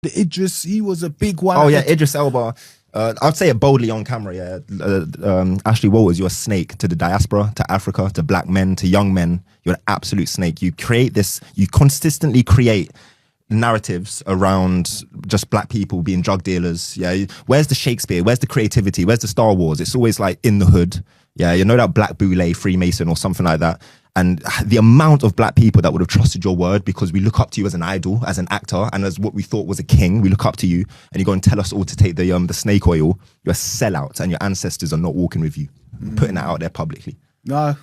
the Idris, he was a big one. Oh yeah, Idris Elba. I'd say it boldly on camera, yeah. Ashley Walters, you're a snake to the diaspora, to Africa, to black men, to young men. You're an absolute snake. You consistently create narratives around just black people being drug dealers. Yeah, where's the Shakespeare? Where's the creativity? Where's the Star Wars? It's always like in the hood. Yeah, you know that Black Boule, Freemason or something like that. And the amount of black people that would have trusted your word because we look up to you as an idol, as an actor, and as what we thought was a king. We look up to you, and you go and tell us all to take the snake oil. You're a sellout, and your ancestors are not walking with you. Putting that out there publicly. No,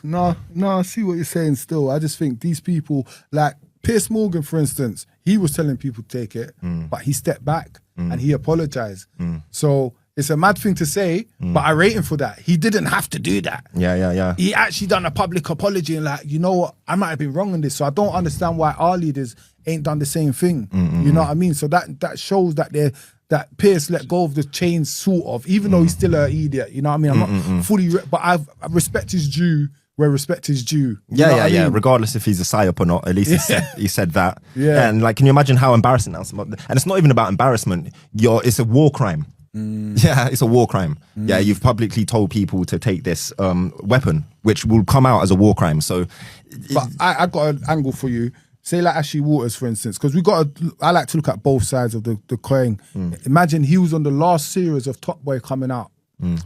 I see what you're saying still. I just think these people, like Piers Morgan, for instance, he was telling people to take it, but he stepped back and he apologized. So it's a mad thing to say, but I rate him for that. He didn't have to do that. Yeah. He actually done a public apology and like, you know what, I might have been wrong on this. So I don't understand why our leaders ain't done the same thing. You know what I mean? So that shows that that Pierce let go of the chains, sort of, even though he's still an idiot. You know what I mean? I'm not fully, but I respect his due where respect is due. Yeah. Regardless if he's a psyop or not, at least he said that. Yeah. And like, can you imagine how embarrassing that? And it's not even about embarrassment. It's a war crime. Yeah, it's a war crime. Yeah, you've publicly told people to take this weapon, which will come out as a war crime. So, but I got an angle for you. Say like Ashley Waters, for instance, because I like to look at both sides of the coin. Imagine he was on the last series of Top Boy coming out,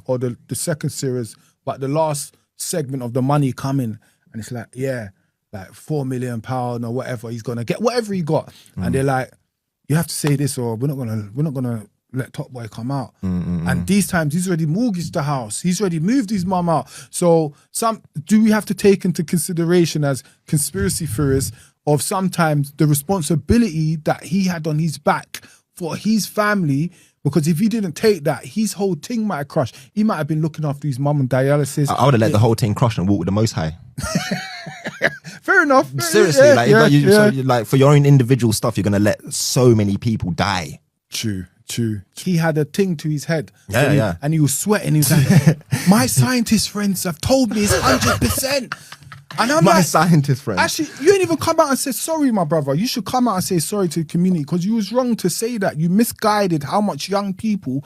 or the second series, but the last segment of the money coming, and it's like, yeah, like £4 million or whatever he's gonna get, whatever he got, and they're like, you have to say this, or we're not gonna let Top Boy come out. And these times he's already mortgaged the house, he's already moved his mum out. So do we have to take into consideration as conspiracy theorists of sometimes the responsibility that he had on his back for his family? Because if he didn't take that, his whole thing might have crushed. He might have been looking after his mum on dialysis. I would have let the whole thing crush and walk with the Most High. Fair enough. Seriously, So, like for your own individual stuff, you're gonna let so many people die. True. He had a thing to his head. Yeah. And he was sweating. He was like, my scientist friends have told me it's 100%. And I'm my scientist friend. Actually, you ain't even come out and said sorry, my brother. You should come out and say sorry to the community because you was wrong to say that. You misguided how much young people